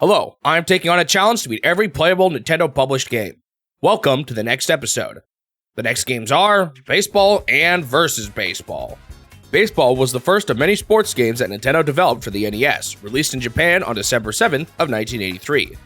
Hello, I'm taking on a challenge to beat every playable Nintendo published game. Welcome to the next episode. The next games are Baseball and Versus Baseball. Baseball was the first of many sports games that Nintendo developed for the NES, released in Japan on December 7th of 1983.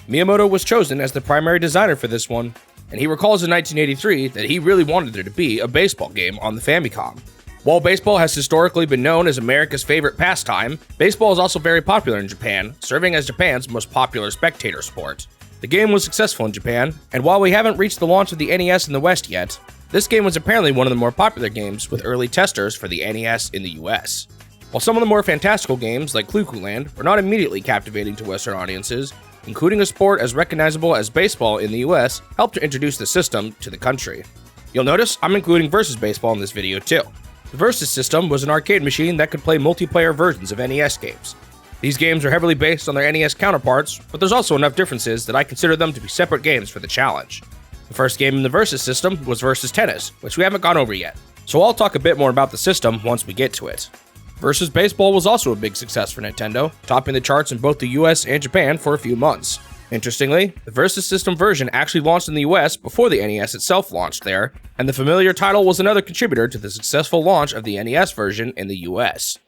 Miyamoto was chosen as the primary designer for this one, and he recalls in 1983 that he really wanted there to be a baseball game on the Famicom. While baseball has historically been known as America's favorite pastime, baseball is also very popular in Japan, serving as Japan's most popular spectator sport. The game was successful in Japan, and while we haven't reached the launch of the NES in the West yet, this game was apparently one of the more popular games with early testers for the NES in the US. While some of the more fantastical games, like Clue Land, were not immediately captivating to Western audiences, including a sport as recognizable as baseball in the US helped to introduce the system to the country. You'll notice I'm including Versus Baseball in this video too. The Versus system was an arcade machine that could play multiplayer versions of NES games. These games are heavily based on their NES counterparts, but there's also enough differences that I consider them to be separate games for the challenge. The first game in the Versus system was Versus Tennis, which we haven't gone over yet, so I'll talk a bit more about the system once we get to it. Versus Baseball was also a big success for Nintendo, topping the charts in both the US and Japan for a few months. Interestingly, the Versus System version actually launched in the US before the NES itself launched there, and the familiar title was another contributor to the successful launch of the NES version in the US.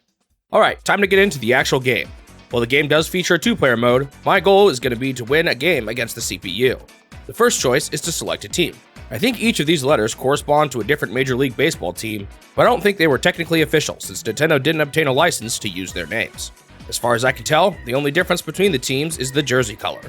Alright, time to get into the actual game. While the game does feature a two-player mode, my goal is going to be to win a game against the CPU. The first choice is to select a team. I think each of these letters correspond to a different Major League Baseball team, but I don't think they were technically official since Nintendo didn't obtain a license to use their names. As far as I can tell, the only difference between the teams is the jersey color.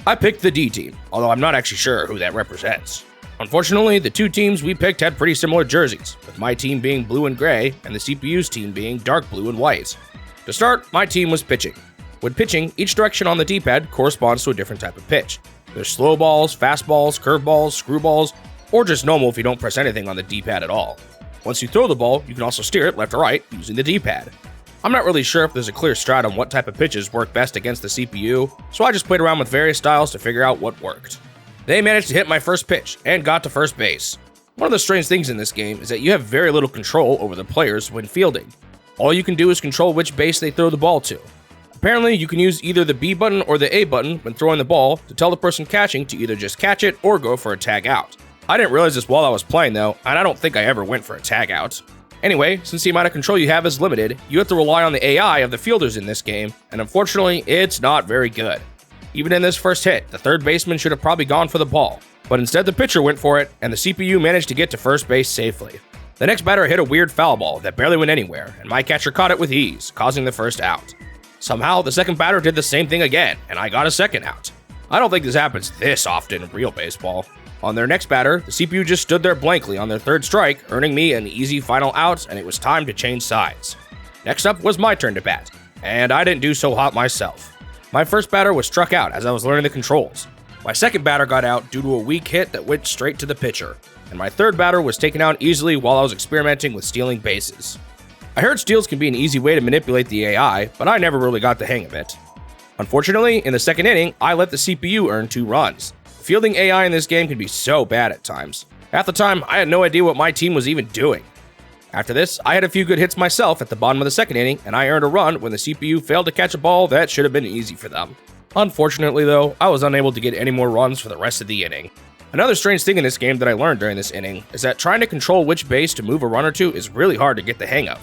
I picked the D team, although I'm not actually sure who that represents. Unfortunately, the two teams we picked had pretty similar jerseys, with my team being blue and gray and the CPU's team being dark blue and white. To start, my team was pitching. When pitching, each direction on the D-pad corresponds to a different type of pitch. There's slow balls, fastballs, curveballs, screwballs, or just normal if you don't press anything on the D-pad at all. Once you throw the ball, you can also steer it left or right using the D-pad. I'm not really sure if there's a clear strat on what type of pitches work best against the CPU, so I just played around with various styles to figure out what worked. They managed to hit my first pitch and got to first base. One of the strange things in this game is that you have very little control over the players when fielding. All you can do is control which base they throw the ball to. Apparently, you can use either the B button or the A button when throwing the ball to tell the person catching to either just catch it or go for a tag out. I didn't realize this while I was playing though, and I don't think I ever went for a tag out. Anyway, since the amount of control you have is limited, you have to rely on the AI of the fielders in this game, and unfortunately, it's not very good. Even in this first hit, the third baseman should have probably gone for the ball, but instead the pitcher went for it, and the CPU managed to get to first base safely. The next batter hit a weird foul ball that barely went anywhere, and my catcher caught it with ease, causing the first out. Somehow, the second batter did the same thing again, and I got a second out. I don't think this happens this often in real baseball. On their next batter, the CPU just stood there blankly on their third strike, earning me an easy final out, and it was time to change sides. Next up was my turn to bat, and I didn't do so hot myself. My first batter was struck out as I was learning the controls. My second batter got out due to a weak hit that went straight to the pitcher, and my third batter was taken out easily while I was experimenting with stealing bases. I heard steals can be an easy way to manipulate the AI, but I never really got the hang of it. Unfortunately, in the second inning, I let the CPU earn 2 runs. Fielding AI in this game can be so bad at times. Half the time, I had no idea what my team was even doing. After this, I had a few good hits myself at the bottom of the second inning, and I earned a run when the CPU failed to catch a ball that should have been easy for them. Unfortunately though, I was unable to get any more runs for the rest of the inning. Another strange thing in this game that I learned during this inning is that trying to control which base to move a runner to is really hard to get the hang of.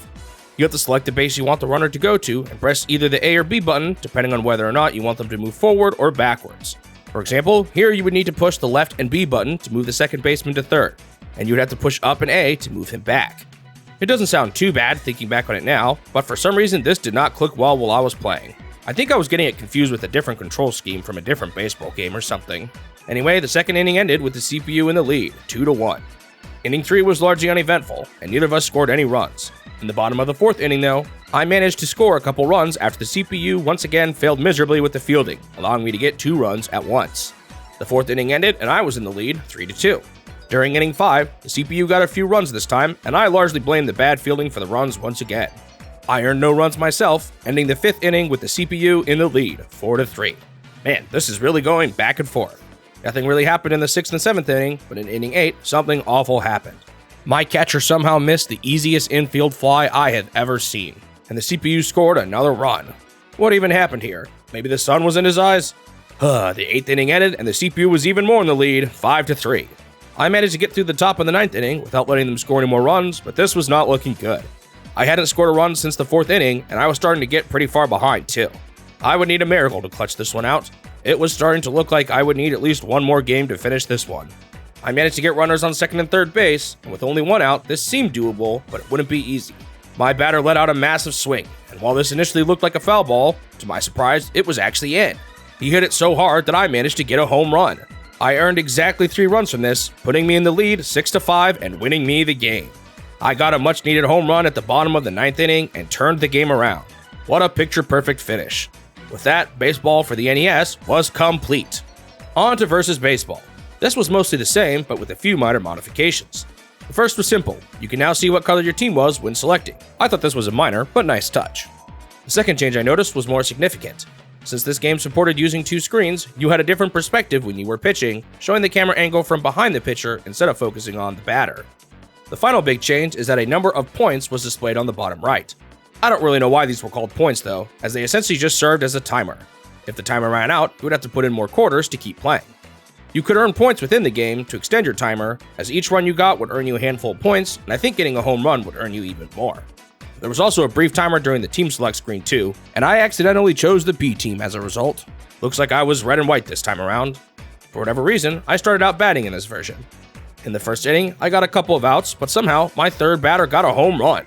You have to select the base you want the runner to go to and press either the A or B button depending on whether or not you want them to move forward or backwards. For example, here you would need to push the left and B button to move the second baseman to third, and you would have to push up and A to move him back. It doesn't sound too bad thinking back on it now, but for some reason this did not click well while I was playing. I think I was getting it confused with a different control scheme from a different baseball game or something. Anyway, the second inning ended with the CPU in the lead, 2-1. Inning 3 was largely uneventful, and neither of us scored any runs. In the bottom of the fourth inning though, I managed to score a couple runs after the CPU once again failed miserably with the fielding, allowing me to get 2 runs at once. The fourth inning ended and I was in the lead, 3-2. During inning 5, the CPU got a few runs this time, and I largely blamed the bad fielding for the runs once again. I earned no runs myself, ending the 5th inning with the CPU in the lead, 4-3. Man, this is really going back and forth. Nothing really happened in the 6th and 7th inning, but in inning 8, something awful happened. My catcher somehow missed the easiest infield fly I had ever seen, and the CPU scored another run. What even happened here? maybe the sun was in his eyes? The 8th inning ended, and the CPU was even more in the lead, 5-3. I managed to get through the top of the 9th inning without letting them score any more runs, but this was not looking good. I hadn't scored a run since the 4th inning, and I was starting to get pretty far behind, too. I would need a miracle to clutch this one out. It was starting to look like I would need at least one more game to finish this one. I managed to get runners on second and third base, and with only one out, this seemed doable, but it wouldn't be easy. My batter let out a massive swing, and while this initially looked like a foul ball, to my surprise, it was actually in. He hit it so hard that I managed to get a home run. I earned exactly 3 runs from this, putting me in the lead 6-5 and winning me the game. I got a much needed home run at the bottom of the 9th inning and turned the game around. What a picture-perfect finish. With that, baseball for the NES was complete. On to Versus Baseball. This was mostly the same, but with a few minor modifications. The first was simple. You can now see what color your team was when selecting. I thought this was a minor, but nice touch. The second change I noticed was more significant. Since this game supported using 2 screens, you had a different perspective when you were pitching, showing the camera angle from behind the pitcher instead of focusing on the batter. The final big change is that a number of points was displayed on the bottom right. I don't really know why these were called points though, as they essentially just served as a timer. If the timer ran out, you would have to put in more quarters to keep playing. You could earn points within the game to extend your timer, as each run you got would earn you a handful of points, and I think getting a home run would earn you even more. There was also a brief timer during the team select screen too, and I accidentally chose the B team as a result. Looks like I was red and white this time around. For whatever reason, I started out batting in this version. In the first inning, I got a couple of outs, but somehow my third batter got a home run.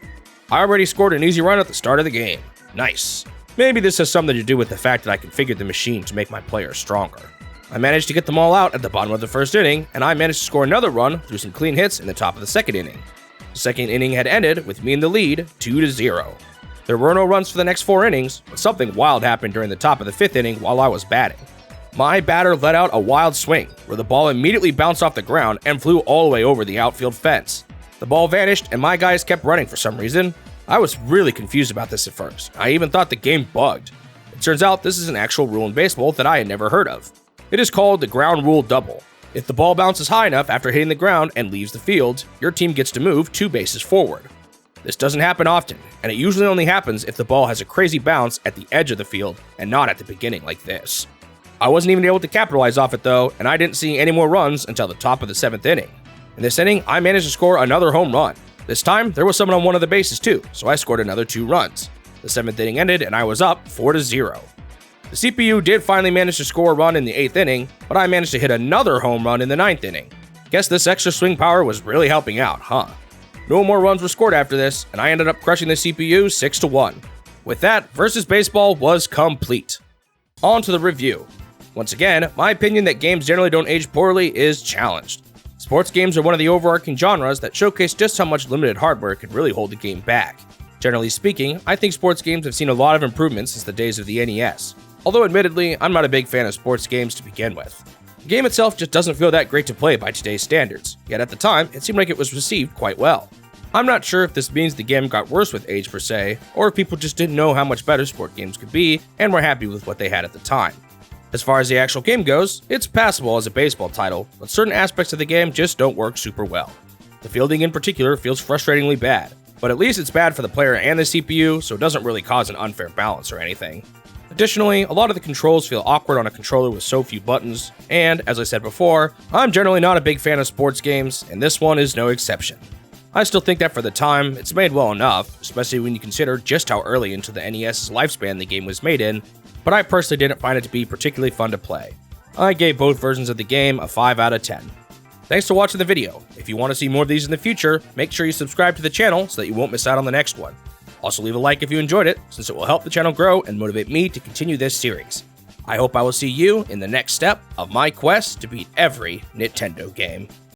I already scored an easy run at the start of the game. Nice. Maybe this has something to do with the fact that I configured the machine to make my players stronger. I managed to get them all out at the bottom of the first inning, and I managed to score another run through some clean hits in the top of the second inning. The second inning had ended with me in the lead, 2-0. There were no runs for the next 4 innings, but something wild happened during the top of the 5th inning while I was batting. My batter let out a wild swing, where the ball immediately bounced off the ground and flew all the way over the outfield fence. The ball vanished, and my guys kept running for some reason. I was really confused about this at first. I even thought the game bugged. It turns out this is an actual rule in baseball that I had never heard of. It is called the ground rule double. If the ball bounces high enough after hitting the ground and leaves the field, your team gets to move 2 bases forward. This doesn't happen often, and it usually only happens if the ball has a crazy bounce at the edge of the field and not at the beginning like this. I wasn't even able to capitalize off it though, and I didn't see any more runs until the top of the 7th inning. In this inning, I managed to score another home run. This time, there was someone on one of the bases too, so I scored another 2 runs. The 7th inning ended and I was up 4-0. The CPU did finally manage to score a run in the 8th inning, but I managed to hit another home run in the 9th inning. Guess this extra swing power was really helping out, huh? No more runs were scored after this, and I ended up crushing the CPU 6-1. With that, Versus Baseball was complete. On to the review. Once again, my opinion that games generally don't age poorly is challenged. Sports games are one of the overarching genres that showcase just how much limited hardware can really hold a game back. Generally speaking, I think sports games have seen a lot of improvements since the days of the NES. Although admittedly, I'm not a big fan of sports games to begin with. The game itself just doesn't feel that great to play by today's standards, yet at the time, it seemed like it was received quite well. I'm not sure if this means the game got worse with age per se, or if people just didn't know how much better sport games could be and were happy with what they had at the time. As far as the actual game goes, it's passable as a baseball title, but certain aspects of the game just don't work super well. The fielding in particular feels frustratingly bad, but at least it's bad for the player and the CPU, so it doesn't really cause an unfair balance or anything. Additionally, a lot of the controls feel awkward on a controller with so few buttons, and as I said before, I'm generally not a big fan of sports games, and this one is no exception. I still think that for the time, it's made well enough, especially when you consider just how early into the NES's lifespan the game was made in, but I personally didn't find it to be particularly fun to play. I gave both versions of the game a 5 out of 10. Thanks for watching the video. If you want to see more of these in the future, make sure you subscribe to the channel so that you won't miss out on the next one. Also leave a like if you enjoyed it, since it will help the channel grow and motivate me to continue this series. I hope I will see you in the next step of my quest to beat every Nintendo game.